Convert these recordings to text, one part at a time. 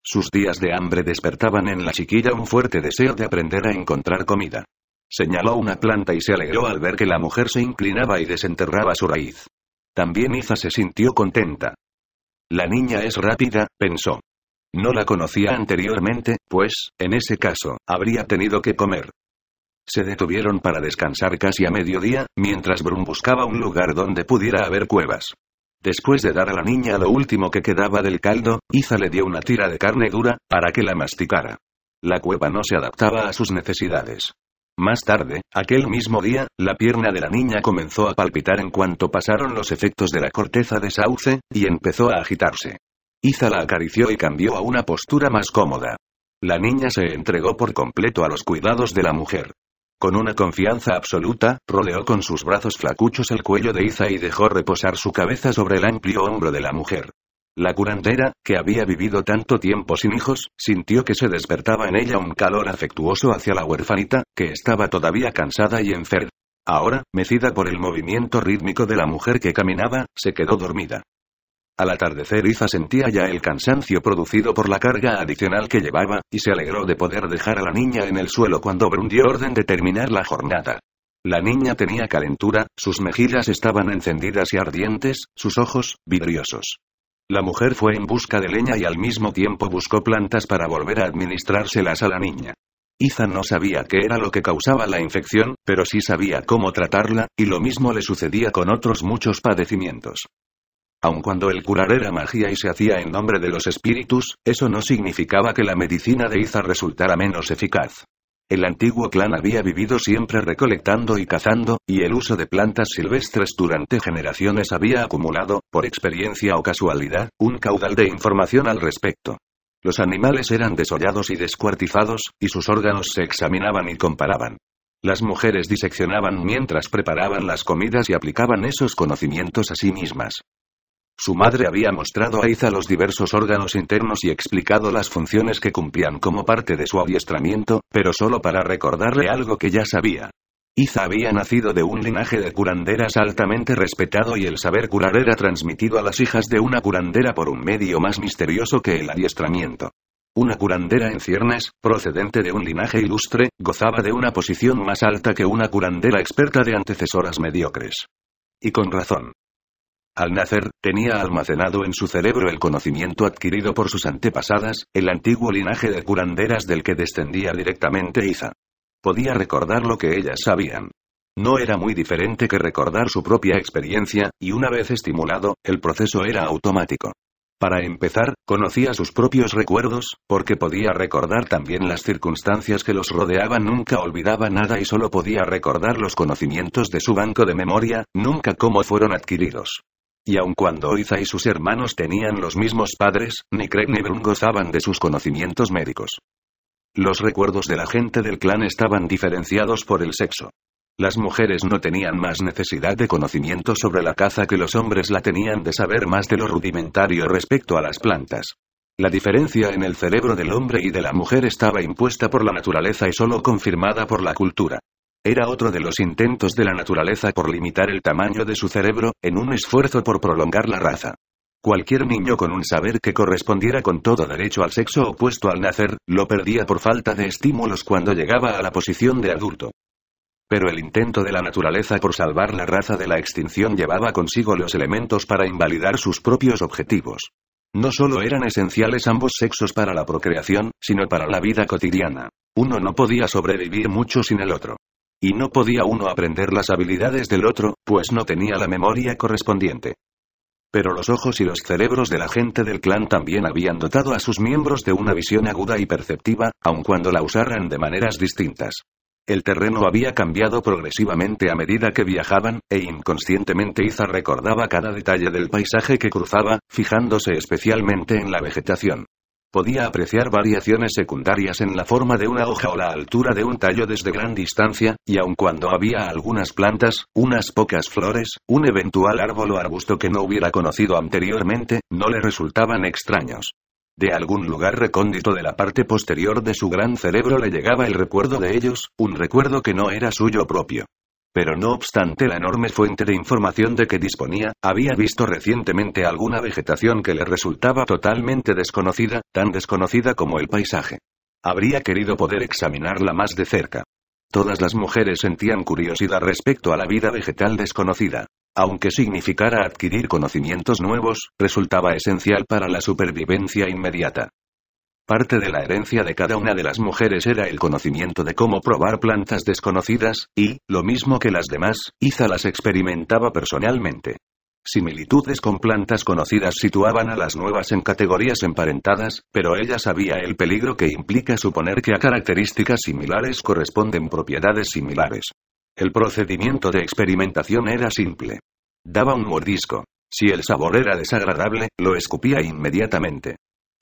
Sus días de hambre despertaban en la chiquilla un fuerte deseo de aprender a encontrar comida. Señaló una planta y se alegró al ver que la mujer se inclinaba y desenterraba su raíz. También Iza se sintió contenta. La niña es rápida, pensó. No la conocía anteriormente, pues, en ese caso, habría tenido que comer. Se detuvieron para descansar casi a mediodía, mientras Brun buscaba un lugar donde pudiera haber cuevas. Después de dar a la niña lo último que quedaba del caldo, Iza le dio una tira de carne dura, para que la masticara. La cueva no se adaptaba a sus necesidades. Más tarde, aquel mismo día, la pierna de la niña comenzó a palpitar en cuanto pasaron los efectos de la corteza de sauce, y empezó a agitarse. Iza la acarició y cambió a una postura más cómoda. La niña se entregó por completo a los cuidados de la mujer. Con una confianza absoluta, rodeó con sus brazos flacuchos el cuello de Iza y dejó reposar su cabeza sobre el amplio hombro de la mujer. La curandera, que había vivido tanto tiempo sin hijos, sintió que se despertaba en ella un calor afectuoso hacia la huerfanita, que estaba todavía cansada y enferma. Ahora, mecida por el movimiento rítmico de la mujer que caminaba, se quedó dormida. Al atardecer Iza sentía ya el cansancio producido por la carga adicional que llevaba, y se alegró de poder dejar a la niña en el suelo cuando Brun dio orden de terminar la jornada. La niña tenía calentura, sus mejillas estaban encendidas y ardientes, sus ojos, vidriosos. La mujer fue en busca de leña y al mismo tiempo buscó plantas para volver a administrárselas a la niña. Iza no sabía qué era lo que causaba la infección, pero sí sabía cómo tratarla, y lo mismo le sucedía con otros muchos padecimientos. Aun cuando el curar era magia y se hacía en nombre de los espíritus, eso no significaba que la medicina de Iza resultara menos eficaz. El antiguo clan había vivido siempre recolectando y cazando, y el uso de plantas silvestres durante generaciones había acumulado, por experiencia o casualidad, un caudal de información al respecto. Los animales eran desollados y descuartizados, y sus órganos se examinaban y comparaban. Las mujeres diseccionaban mientras preparaban las comidas y aplicaban esos conocimientos a sí mismas. Su madre había mostrado a Iza los diversos órganos internos y explicado las funciones que cumplían como parte de su adiestramiento, pero solo para recordarle algo que ya sabía. Iza había nacido de un linaje de curanderas altamente respetado y el saber curar era transmitido a las hijas de una curandera por un medio más misterioso que el adiestramiento. Una curandera en ciernes, procedente de un linaje ilustre, gozaba de una posición más alta que una curandera experta de antecesoras mediocres. Y con razón. Al nacer, tenía almacenado en su cerebro el conocimiento adquirido por sus antepasadas, el antiguo linaje de curanderas del que descendía directamente Iza. Podía recordar lo que ellas sabían. No era muy diferente que recordar su propia experiencia, y una vez estimulado, el proceso era automático. Para empezar, conocía sus propios recuerdos, porque podía recordar también las circunstancias que los rodeaban, nunca olvidaba nada y solo podía recordar los conocimientos de su banco de memoria, nunca cómo fueron adquiridos. Y aun cuando Iza y sus hermanos tenían los mismos padres, ni Craig ni Brun gozaban de sus conocimientos médicos. Los recuerdos de la gente del clan estaban diferenciados por el sexo. Las mujeres no tenían más necesidad de conocimiento sobre la caza que los hombres la tenían de saber más de lo rudimentario respecto a las plantas. La diferencia en el cerebro del hombre y de la mujer estaba impuesta por la naturaleza y solo confirmada por la cultura. Era otro de los intentos de la naturaleza por limitar el tamaño de su cerebro, en un esfuerzo por prolongar la raza. Cualquier niño con un saber que correspondiera con todo derecho al sexo opuesto al nacer, lo perdía por falta de estímulos cuando llegaba a la posición de adulto. Pero el intento de la naturaleza por salvar la raza de la extinción llevaba consigo los elementos para invalidar sus propios objetivos. No solo eran esenciales ambos sexos para la procreación, sino para la vida cotidiana. Uno no podía sobrevivir mucho sin el otro. Y no podía uno aprender las habilidades del otro, pues no tenía la memoria correspondiente. Pero los ojos y los cerebros de la gente del clan también habían dotado a sus miembros de una visión aguda y perceptiva, aun cuando la usaran de maneras distintas. El terreno había cambiado progresivamente a medida que viajaban, e inconscientemente Iza recordaba cada detalle del paisaje que cruzaba, fijándose especialmente en la vegetación. Podía apreciar variaciones secundarias en la forma de una hoja o la altura de un tallo desde gran distancia, y aun cuando había algunas plantas, unas pocas flores, un eventual árbol o arbusto que no hubiera conocido anteriormente, no le resultaban extraños. De algún lugar recóndito de la parte posterior de su gran cerebro le llegaba el recuerdo de ellos, un recuerdo que no era suyo propio. Pero no obstante la enorme fuente de información de que disponía, había visto recientemente alguna vegetación que le resultaba totalmente desconocida, tan desconocida como el paisaje. Habría querido poder examinarla más de cerca. Todas las mujeres sentían curiosidad respecto a la vida vegetal desconocida. Aunque significara adquirir conocimientos nuevos, resultaba esencial para la supervivencia inmediata. Parte de la herencia de cada una de las mujeres era el conocimiento de cómo probar plantas desconocidas, y, lo mismo que las demás, Iza las experimentaba personalmente. Similitudes con plantas conocidas situaban a las nuevas en categorías emparentadas, pero ella sabía el peligro que implica suponer que a características similares corresponden propiedades similares. El procedimiento de experimentación era simple. Daba un mordisco. Si el sabor era desagradable, lo escupía inmediatamente.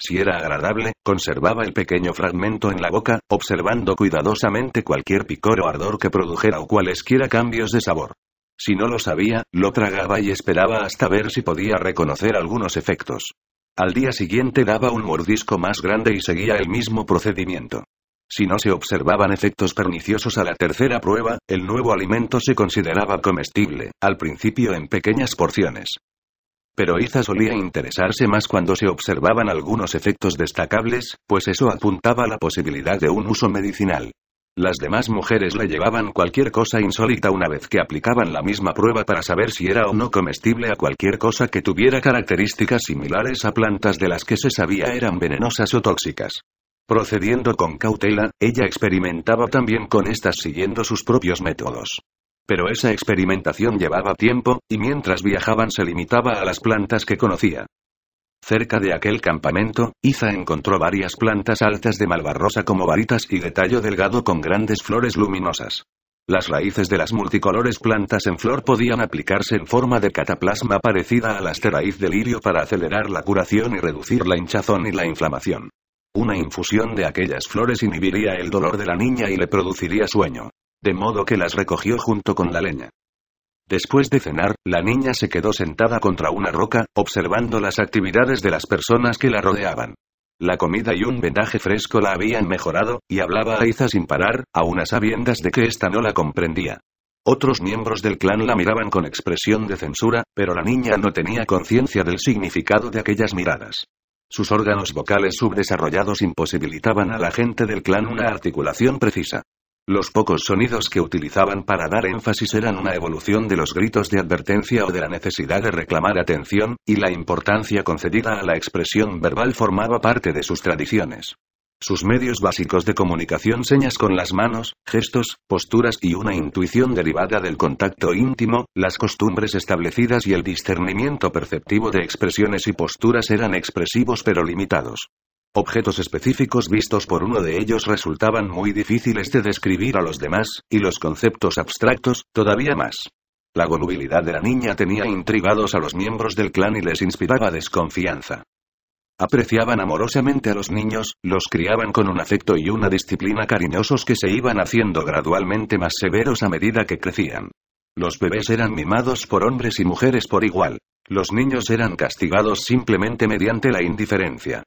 Si era agradable, conservaba el pequeño fragmento en la boca, observando cuidadosamente cualquier picor o ardor que produjera o cualesquiera cambios de sabor. Si no lo sabía, lo tragaba y esperaba hasta ver si podía reconocer algunos efectos. Al día siguiente daba un mordisco más grande y seguía el mismo procedimiento. Si no se observaban efectos perniciosos a la tercera prueba, el nuevo alimento se consideraba comestible, al principio en pequeñas porciones. Pero Iza solía interesarse más cuando se observaban algunos efectos destacables, pues eso apuntaba a la posibilidad de un uso medicinal. Las demás mujeres le llevaban cualquier cosa insólita una vez que aplicaban la misma prueba para saber si era o no comestible a cualquier cosa que tuviera características similares a plantas de las que se sabía eran venenosas o tóxicas. Procediendo con cautela, ella experimentaba también con estas siguiendo sus propios métodos. Pero esa experimentación llevaba tiempo, y mientras viajaban se limitaba a las plantas que conocía. Cerca de aquel campamento, Iza encontró varias plantas altas de malvarrosa como varitas y de tallo delgado con grandes flores luminosas. Las raíces de las multicolores plantas en flor podían aplicarse en forma de cataplasma parecida a las de raíz de lirio para acelerar la curación y reducir la hinchazón y la inflamación. Una infusión de aquellas flores inhibiría el dolor de la niña y le produciría sueño. De modo que las recogió junto con la leña. Después de cenar, la niña se quedó sentada contra una roca, observando las actividades de las personas que la rodeaban. La comida y un vendaje fresco la habían mejorado, y hablaba a Iza sin parar, aun a sabiendas de que ésta no la comprendía. Otros miembros del clan la miraban con expresión de censura, pero la niña no tenía conciencia del significado de aquellas miradas. Sus órganos vocales subdesarrollados imposibilitaban a la gente del clan una articulación precisa. Los pocos sonidos que utilizaban para dar énfasis eran una evolución de los gritos de advertencia o de la necesidad de reclamar atención, y la importancia concedida a la expresión verbal formaba parte de sus tradiciones. Sus medios básicos de comunicación, señas con las manos, gestos, posturas y una intuición derivada del contacto íntimo, las costumbres establecidas y el discernimiento perceptivo de expresiones y posturas eran expresivos pero limitados. Objetos específicos vistos por uno de ellos resultaban muy difíciles de describir a los demás, y los conceptos abstractos, todavía más. La volubilidad de la niña tenía intrigados a los miembros del clan y les inspiraba desconfianza. Apreciaban amorosamente a los niños, los criaban con un afecto y una disciplina cariñosos que se iban haciendo gradualmente más severos a medida que crecían. Los bebés eran mimados por hombres y mujeres por igual. Los niños eran castigados simplemente mediante la indiferencia.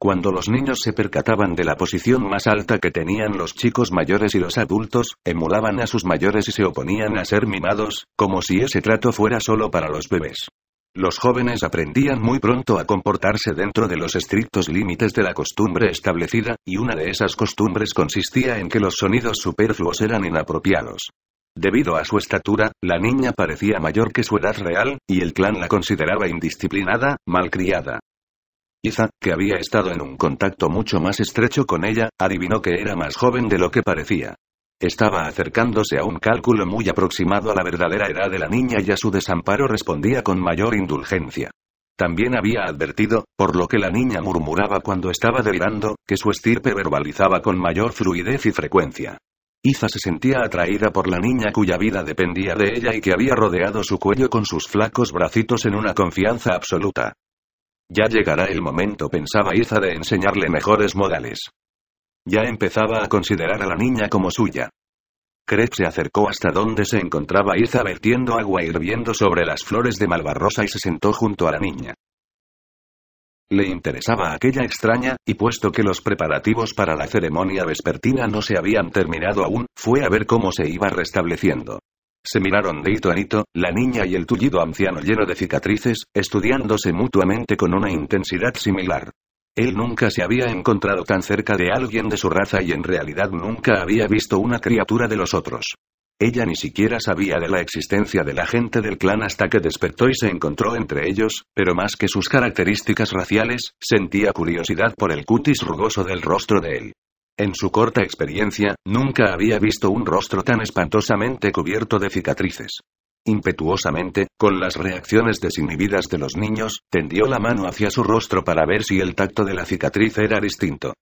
Cuando los niños se percataban de la posición más alta que tenían los chicos mayores y los adultos, emulaban a sus mayores y se oponían a ser mimados, como si ese trato fuera solo para los bebés. Los jóvenes aprendían muy pronto a comportarse dentro de los estrictos límites de la costumbre establecida, y una de esas costumbres consistía en que los sonidos superfluos eran inapropiados. Debido a su estatura, la niña parecía mayor que su edad real, y el clan la consideraba indisciplinada, malcriada. Iza, que había estado en un contacto mucho más estrecho con ella, adivinó que era más joven de lo que parecía. Estaba acercándose a un cálculo muy aproximado a la verdadera edad de la niña y a su desamparo respondía con mayor indulgencia. También había advertido, por lo que la niña murmuraba cuando estaba delirando, que su estirpe verbalizaba con mayor fluidez y frecuencia. Iza se sentía atraída por la niña cuya vida dependía de ella y que había rodeado su cuello con sus flacos bracitos en una confianza absoluta. Ya llegará el momento, pensaba Iza, de enseñarle mejores modales. Ya empezaba a considerar a la niña como suya. Crep se acercó hasta donde se encontraba Iza vertiendo agua hirviendo sobre las flores de malvarrosa y se sentó junto a la niña. Le interesaba aquella extraña, y puesto que los preparativos para la ceremonia vespertina no se habían terminado aún, fue a ver cómo se iba restableciendo. Se miraron de hito en hito, la niña y el tullido anciano lleno de cicatrices, estudiándose mutuamente con una intensidad similar. Él nunca se había encontrado tan cerca de alguien de su raza y en realidad nunca había visto una criatura de los otros. Ella ni siquiera sabía de la existencia de la gente del clan hasta que despertó y se encontró entre ellos, pero más que sus características raciales, sentía curiosidad por el cutis rugoso del rostro de él. En su corta experiencia, nunca había visto un rostro tan espantosamente cubierto de cicatrices. Impetuosamente, con las reacciones desinhibidas de los niños, tendió la mano hacia su rostro para ver si el tacto de la cicatriz era distinto.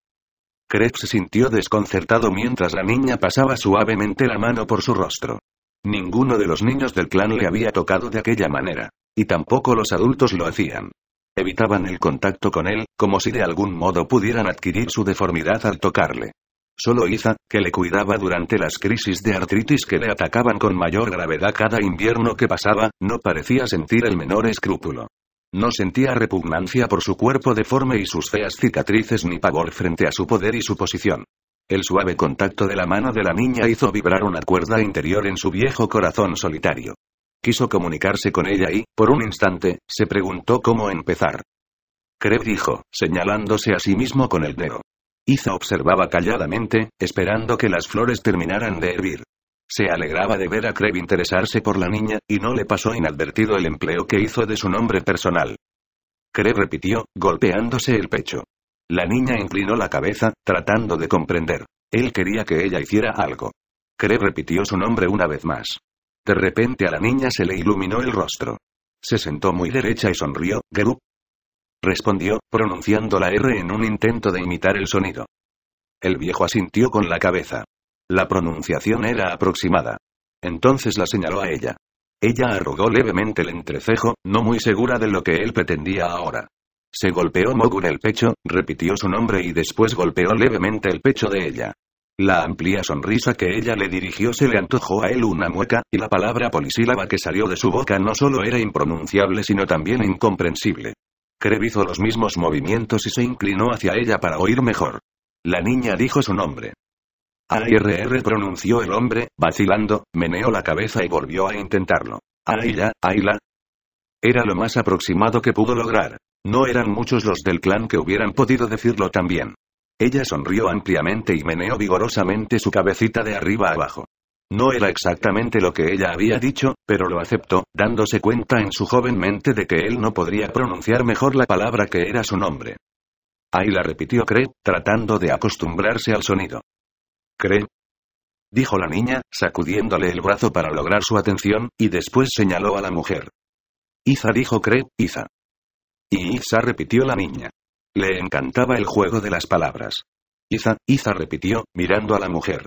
Crep se sintió desconcertado mientras la niña pasaba suavemente la mano por su rostro. Ninguno de los niños del clan le había tocado de aquella manera. Y tampoco los adultos lo hacían. Evitaban el contacto con él, como si de algún modo pudieran adquirir su deformidad al tocarle. Solo Iza, que le cuidaba durante las crisis de artritis que le atacaban con mayor gravedad cada invierno que pasaba, no parecía sentir el menor escrúpulo. No sentía repugnancia por su cuerpo deforme y sus feas cicatrices ni pavor frente a su poder y su posición. El suave contacto de la mano de la niña hizo vibrar una cuerda interior en su viejo corazón solitario. Quiso comunicarse con ella y, por un instante, se preguntó cómo empezar. Crep dijo, señalándose a sí mismo con el dedo. Iza observaba calladamente, esperando que las flores terminaran de hervir. Se alegraba de ver a Crep interesarse por la niña, y no le pasó inadvertido el empleo que hizo de su nombre personal. Crep repitió, golpeándose el pecho. La niña inclinó la cabeza, tratando de comprender. Él quería que ella hiciera algo. Crep repitió su nombre una vez más. De repente a la niña se le iluminó el rostro. Se sentó muy derecha y sonrió. «Gerup», respondió, pronunciando la R en un intento de imitar el sonido. El viejo asintió con la cabeza. La pronunciación era aproximada. Entonces la señaló a ella. Ella arrugó levemente el entrecejo, no muy segura de lo que él pretendía ahora. Se golpeó Mogun el pecho, repitió su nombre y después golpeó levemente el pecho de ella. La amplia sonrisa que ella le dirigió se le antojó a él una mueca, y la palabra polisílaba que salió de su boca no solo era impronunciable sino también incomprensible. Crep hizo los mismos movimientos y se inclinó hacia ella para oír mejor. La niña dijo su nombre. ARR pronunció el hombre, vacilando, meneó la cabeza y volvió a intentarlo. Ayla, Ayla. Era lo más aproximado que pudo lograr. No eran muchos los del clan que hubieran podido decirlo tan bien. Ella sonrió ampliamente y meneó vigorosamente su cabecita de arriba a abajo. No era exactamente lo que ella había dicho, pero lo aceptó, dándose cuenta en su joven mente de que él no podría pronunciar mejor la palabra que era su nombre. Ayla repitió Crep, tratando de acostumbrarse al sonido. «Crep», dijo la niña, sacudiéndole el brazo para lograr su atención, y después señaló a la mujer. Iza dijo Crep, Iza. Y Iza repitió la niña. Le encantaba el juego de las palabras. Iza, Iza repitió, mirando a la mujer.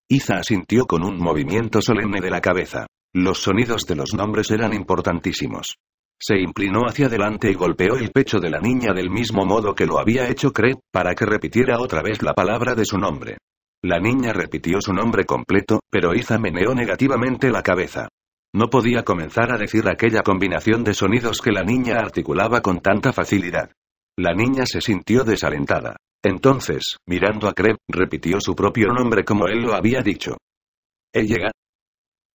Iza asintió con un movimiento solemne de la cabeza. Los sonidos de los nombres eran importantísimos. Se inclinó hacia adelante y golpeó el pecho de la niña del mismo modo que lo había hecho Crep, para que repitiera otra vez la palabra de su nombre. La niña repitió su nombre completo, pero Iza meneó negativamente la cabeza. No podía comenzar a decir aquella combinación de sonidos que la niña articulaba con tanta facilidad. La niña se sintió desalentada. Entonces, mirando a Crep, repitió su propio nombre como él lo había dicho. «¿Llega?»,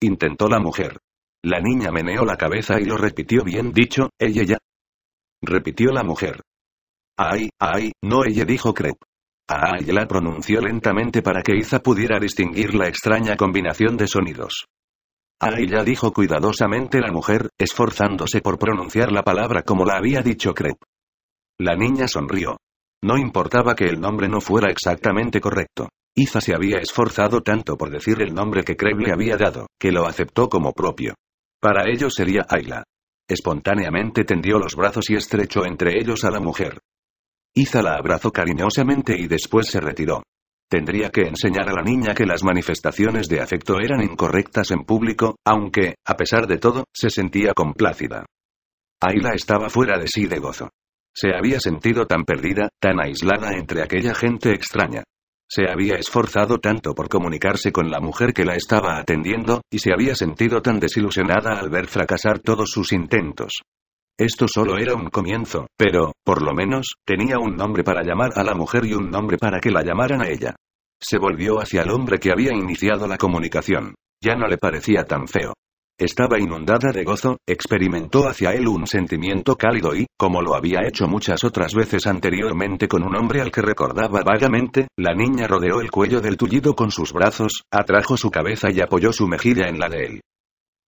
intentó la mujer. La niña meneó la cabeza y lo repitió bien dicho, «¿Ella?» repitió la mujer. «Ay, ay, no», ella dijo Crep. «Ay», la pronunció lentamente para que Iza pudiera distinguir la extraña combinación de sonidos. «Ay», ya dijo cuidadosamente la mujer, esforzándose por pronunciar la palabra como la había dicho Crep. La niña sonrió. No importaba que el nombre no fuera exactamente correcto. Iza se había esforzado tanto por decir el nombre que Crep le había dado, que lo aceptó como propio. Para ello sería Ayla. Espontáneamente tendió los brazos y estrechó entre ellos a la mujer. Iza la abrazó cariñosamente y después se retiró. Tendría que enseñar a la niña que las manifestaciones de afecto eran incorrectas en público, aunque, a pesar de todo, se sentía complácida. Ayla estaba fuera de sí de gozo. Se había sentido tan perdida, tan aislada entre aquella gente extraña. Se había esforzado tanto por comunicarse con la mujer que la estaba atendiendo, y se había sentido tan desilusionada al ver fracasar todos sus intentos. Esto solo era un comienzo, pero, por lo menos, tenía un nombre para llamar a la mujer y un nombre para que la llamaran a ella. Se volvió hacia el hombre que había iniciado la comunicación. Ya no le parecía tan feo. Estaba inundada de gozo, experimentó hacia él un sentimiento cálido y, como lo había hecho muchas otras veces anteriormente con un hombre al que recordaba vagamente, la niña rodeó el cuello del tullido con sus brazos, atrajo su cabeza y apoyó su mejilla en la de él.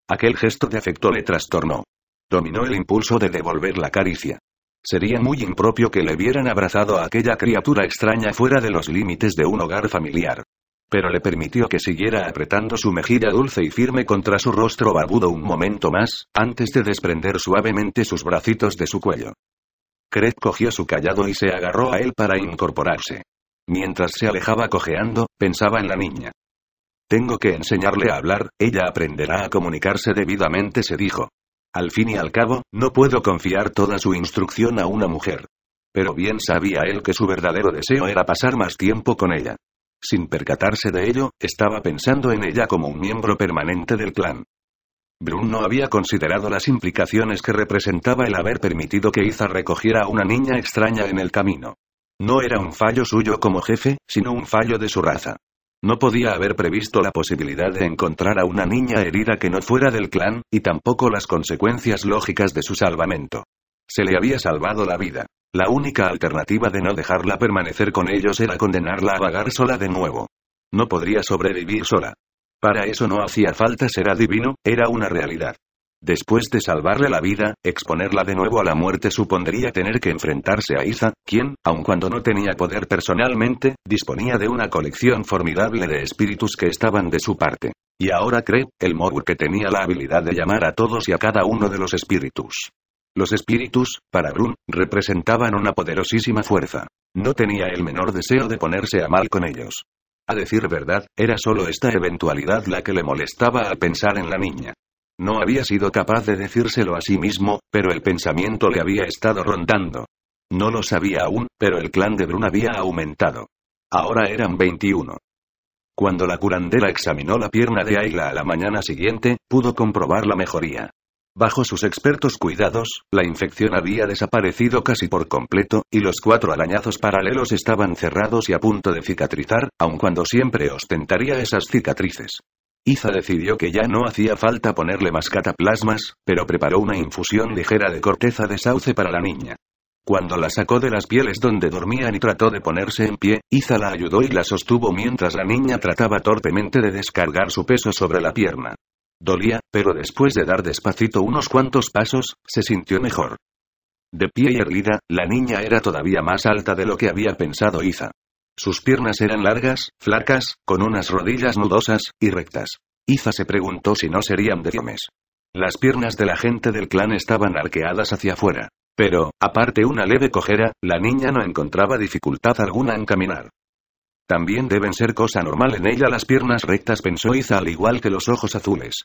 Aquel gesto de afecto le trastornó. Dominó el impulso de devolver la caricia. Sería muy impropio que le vieran abrazado a aquella criatura extraña fuera de los límites de un hogar familiar. Pero le permitió que siguiera apretando su mejilla dulce y firme contra su rostro barbudo un momento más, antes de desprender suavemente sus bracitos de su cuello. Craig cogió su cayado y se agarró a él para incorporarse. Mientras se alejaba cojeando, pensaba en la niña. Tengo que enseñarle a hablar, ella aprenderá a comunicarse debidamente, se dijo. Al fin y al cabo, no puedo confiar toda su instrucción a una mujer. Pero bien sabía él que su verdadero deseo era pasar más tiempo con ella. Sin percatarse de ello, estaba pensando en ella como un miembro permanente del clan. Brun no había considerado las implicaciones que representaba el haber permitido que Iza recogiera a una niña extraña en el camino. No era un fallo suyo como jefe, sino un fallo de su raza. No podía haber previsto la posibilidad de encontrar a una niña herida que no fuera del clan, y tampoco las consecuencias lógicas de su salvamento. Se le había salvado la vida. La única alternativa de no dejarla permanecer con ellos era condenarla a vagar sola de nuevo. No podría sobrevivir sola. Para eso no hacía falta ser adivino, era una realidad. Después de salvarle la vida, exponerla de nuevo a la muerte supondría tener que enfrentarse a Iza, quien, aun cuando no tenía poder personalmente, disponía de una colección formidable de espíritus que estaban de su parte. Y ahora Craig, el Morgur que tenía la habilidad de llamar a todos y a cada uno de los espíritus. Los espíritus, para Brun, representaban una poderosísima fuerza. No tenía el menor deseo de ponerse a mal con ellos. A decir verdad, era solo esta eventualidad la que le molestaba al pensar en la niña. No había sido capaz de decírselo a sí mismo, pero el pensamiento le había estado rondando. No lo sabía aún, pero el clan de Brun había aumentado. Ahora eran 21. Cuando la curandera examinó la pierna de Ayla a la mañana siguiente, pudo comprobar la mejoría. Bajo sus expertos cuidados, la infección había desaparecido casi por completo, y los 4 arañazos paralelos estaban cerrados y a punto de cicatrizar, aun cuando siempre ostentaría esas cicatrices. Iza decidió que ya no hacía falta ponerle más cataplasmas, pero preparó una infusión ligera de corteza de sauce para la niña. Cuando la sacó de las pieles donde dormían y trató de ponerse en pie, Iza la ayudó y la sostuvo mientras la niña trataba torpemente de descargar su peso sobre la pierna. Dolía, pero después de dar despacito unos cuantos pasos, se sintió mejor. De pie y erguida, la niña era todavía más alta de lo que había pensado Iza. Sus piernas eran largas, flacas, con unas rodillas nudosas, y rectas. Iza se preguntó si no serían deformes. Las piernas de la gente del clan estaban arqueadas hacia afuera. Pero, aparte una leve cojera, la niña no encontraba dificultad alguna en caminar. También deben ser cosa normal en ella las piernas rectas, pensó Iza, al igual que los ojos azules.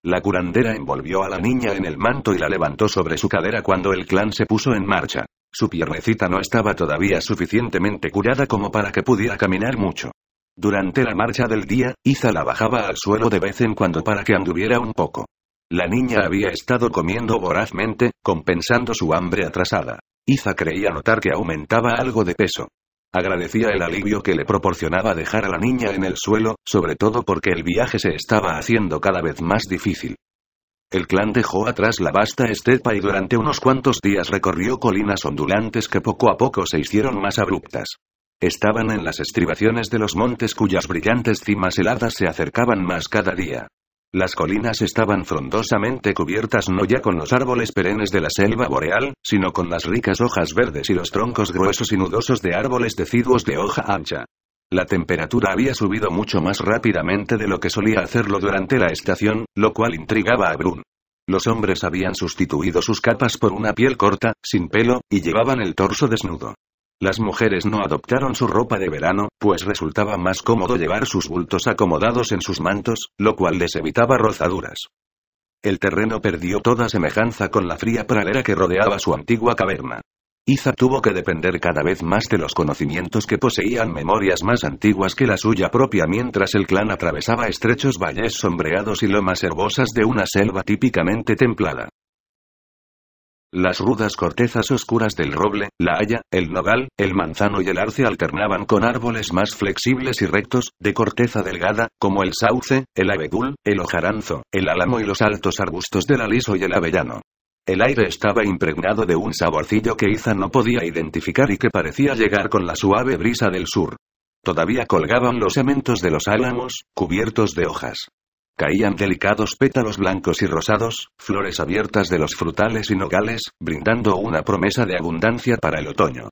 La curandera envolvió a la niña en el manto y la levantó sobre su cadera cuando el clan se puso en marcha. Su piernecita no estaba todavía suficientemente curada como para que pudiera caminar mucho. Durante la marcha del día, Iza la bajaba al suelo de vez en cuando para que anduviera un poco. La niña había estado comiendo vorazmente, compensando su hambre atrasada. Iza creía notar que aumentaba algo de peso. Agradecía el alivio que le proporcionaba dejar a la niña en el suelo, sobre todo porque el viaje se estaba haciendo cada vez más difícil. El clan dejó atrás la vasta estepa y durante unos cuantos días recorrió colinas ondulantes que poco a poco se hicieron más abruptas. Estaban en las estribaciones de los montes cuyas brillantes cimas heladas se acercaban más cada día. Las colinas estaban frondosamente cubiertas no ya con los árboles perennes de la selva boreal, sino con las ricas hojas verdes y los troncos gruesos y nudosos de árboles deciduos de hoja ancha. La temperatura había subido mucho más rápidamente de lo que solía hacerlo durante la estación, lo cual intrigaba a Brun. Los hombres habían sustituido sus capas por una piel corta, sin pelo, y llevaban el torso desnudo. Las mujeres no adoptaron su ropa de verano, pues resultaba más cómodo llevar sus bultos acomodados en sus mantos, lo cual les evitaba rozaduras. El terreno perdió toda semejanza con la fría pradera que rodeaba su antigua caverna. Iza tuvo que depender cada vez más de los conocimientos que poseían memorias más antiguas que la suya propia mientras el clan atravesaba estrechos valles sombreados y lomas herbosas de una selva típicamente templada. Las rudas cortezas oscuras del roble, la haya, el nogal, el manzano y el arce alternaban con árboles más flexibles y rectos, de corteza delgada, como el sauce, el abedul, el hojaranzo, el álamo y los altos arbustos del aliso y el avellano. El aire estaba impregnado de un saborcillo que Ethan no podía identificar y que parecía llegar con la suave brisa del sur. Todavía colgaban los amentos de los álamos, cubiertos de hojas. Caían delicados pétalos blancos y rosados, flores abiertas de los frutales y nogales, brindando una promesa de abundancia para el otoño.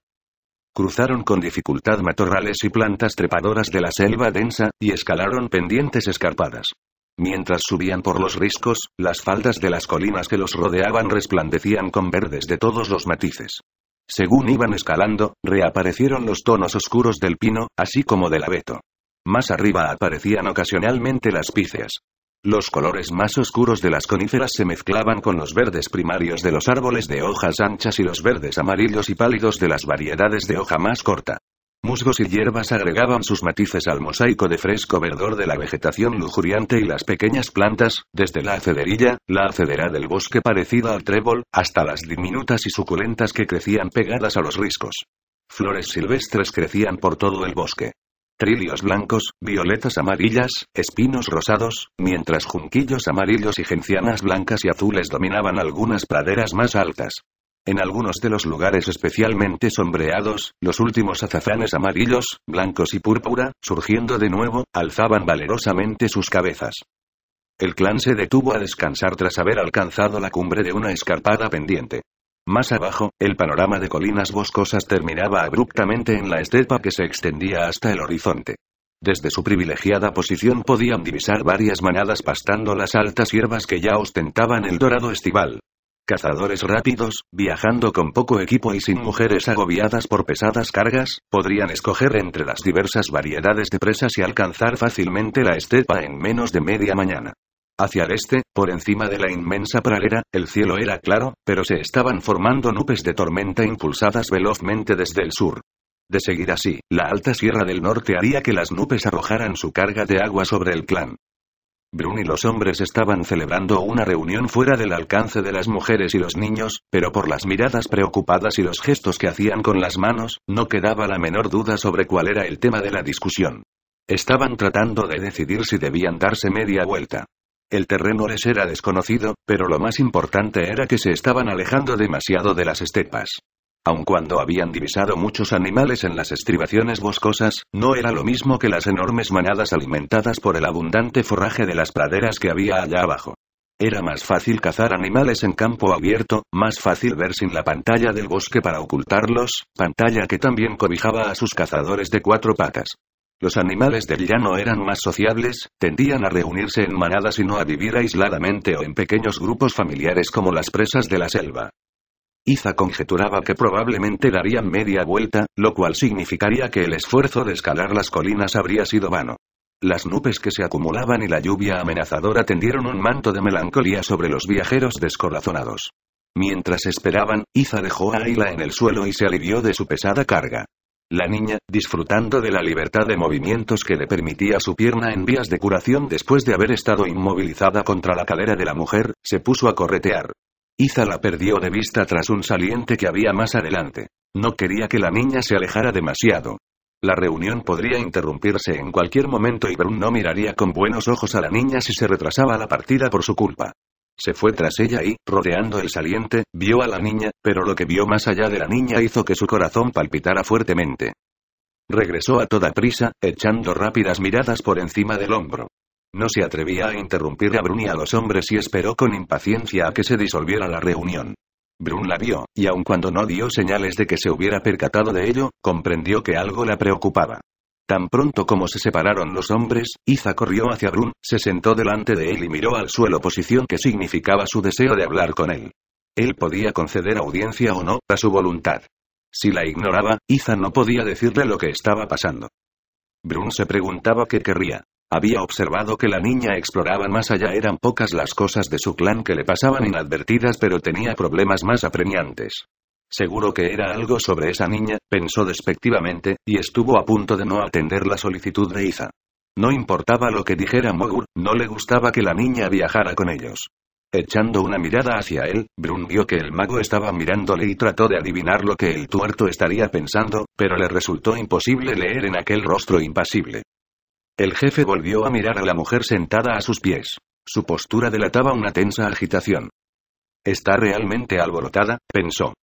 Cruzaron con dificultad matorrales y plantas trepadoras de la selva densa, y escalaron pendientes escarpadas. Mientras subían por los riscos, las faldas de las colinas que los rodeaban resplandecían con verdes de todos los matices. Según iban escalando, reaparecieron los tonos oscuros del pino, así como del abeto. Más arriba aparecían ocasionalmente las píceas. Los colores más oscuros de las coníferas se mezclaban con los verdes primarios de los árboles de hojas anchas y los verdes amarillos y pálidos de las variedades de hoja más corta. Musgos y hierbas agregaban sus matices al mosaico de fresco verdor de la vegetación lujuriante y las pequeñas plantas, desde la acederilla, la acedera del bosque parecida al trébol, hasta las diminutas y suculentas que crecían pegadas a los riscos. Flores silvestres crecían por todo el bosque. Trilios blancos, violetas amarillas, espinos rosados, mientras junquillos amarillos y gencianas blancas y azules dominaban algunas praderas más altas. En algunos de los lugares especialmente sombreados, los últimos azafranes amarillos, blancos y púrpura, surgiendo de nuevo, alzaban valerosamente sus cabezas. El clan se detuvo a descansar tras haber alcanzado la cumbre de una escarpada pendiente. Más abajo, el panorama de colinas boscosas terminaba abruptamente en la estepa que se extendía hasta el horizonte. Desde su privilegiada posición podían divisar varias manadas pastando las altas hierbas que ya ostentaban el dorado estival. Cazadores rápidos, viajando con poco equipo y sin mujeres agobiadas por pesadas cargas, podrían escoger entre las diversas variedades de presas y alcanzar fácilmente la estepa en menos de media mañana. Hacia el este, por encima de la inmensa pradera, el cielo era claro, pero se estaban formando nubes de tormenta impulsadas velozmente desde el sur. De seguir así, la alta sierra del norte haría que las nubes arrojaran su carga de agua sobre el clan. Brun y los hombres estaban celebrando una reunión fuera del alcance de las mujeres y los niños, pero por las miradas preocupadas y los gestos que hacían con las manos, no quedaba la menor duda sobre cuál era el tema de la discusión. Estaban tratando de decidir si debían darse media vuelta. El terreno les era desconocido, pero lo más importante era que se estaban alejando demasiado de las estepas. Aun cuando habían divisado muchos animales en las estribaciones boscosas, no era lo mismo que las enormes manadas alimentadas por el abundante forraje de las praderas que había allá abajo. Era más fácil cazar animales en campo abierto, más fácil ver sin la pantalla del bosque para ocultarlos, pantalla que también cobijaba a sus cazadores de cuatro patas. Los animales del llano eran más sociables, tendían a reunirse en manadas y no a vivir aisladamente o en pequeños grupos familiares como las presas de la selva. Iza conjeturaba que probablemente darían media vuelta, lo cual significaría que el esfuerzo de escalar las colinas habría sido vano. Las nubes que se acumulaban y la lluvia amenazadora tendieron un manto de melancolía sobre los viajeros descorazonados. Mientras esperaban, Iza dejó a Ayla en el suelo y se alivió de su pesada carga. La niña, disfrutando de la libertad de movimientos que le permitía su pierna en vías de curación después de haber estado inmovilizada contra la cadera de la mujer, se puso a corretear. Iza la perdió de vista tras un saliente que había más adelante. No quería que la niña se alejara demasiado. La reunión podría interrumpirse en cualquier momento y Brun no miraría con buenos ojos a la niña si se retrasaba la partida por su culpa. Se fue tras ella y, rodeando el saliente, vio a la niña, pero lo que vio más allá de la niña hizo que su corazón palpitara fuertemente. Regresó a toda prisa, echando rápidas miradas por encima del hombro. No se atrevía a interrumpir a Brun y a los hombres y esperó con impaciencia a que se disolviera la reunión. Brun la vio, y aun cuando no dio señales de que se hubiera percatado de ello, comprendió que algo la preocupaba. Tan pronto como se separaron los hombres, Iza corrió hacia Brun, se sentó delante de él y miró al suelo, posición que significaba su deseo de hablar con él. Él podía conceder audiencia o no, a su voluntad. Si la ignoraba, Iza no podía decirle lo que estaba pasando. Brun se preguntaba qué querría. Había observado que la niña exploraba más allá, eran pocas las cosas de su clan que le pasaban inadvertidas, pero tenía problemas más apremiantes. Seguro que era algo sobre esa niña, pensó despectivamente, y estuvo a punto de no atender la solicitud de Iza. No importaba lo que dijera Mogur, no le gustaba que la niña viajara con ellos. Echando una mirada hacia él, Brun vio que el mago estaba mirándole y trató de adivinar lo que el tuerto estaría pensando, pero le resultó imposible leer en aquel rostro impasible. El jefe volvió a mirar a la mujer sentada a sus pies. Su postura delataba una tensa agitación. Está realmente alborotada, pensó.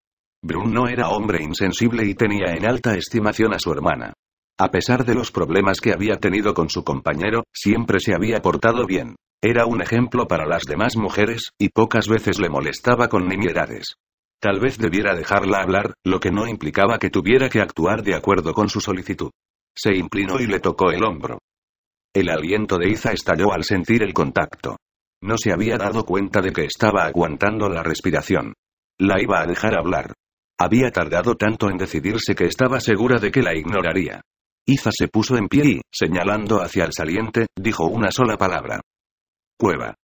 Brun no era hombre insensible y tenía en alta estimación a su hermana. A pesar de los problemas que había tenido con su compañero, siempre se había portado bien. Era un ejemplo para las demás mujeres, y pocas veces le molestaba con nimiedades. Tal vez debiera dejarla hablar, lo que no implicaba que tuviera que actuar de acuerdo con su solicitud. Se inclinó y le tocó el hombro. El aliento de Iza estalló al sentir el contacto. No se había dado cuenta de que estaba aguantando la respiración. La iba a dejar hablar. Había tardado tanto en decidirse que estaba segura de que la ignoraría. Iza se puso en pie y, señalando hacia el saliente, dijo una sola palabra. Cueva.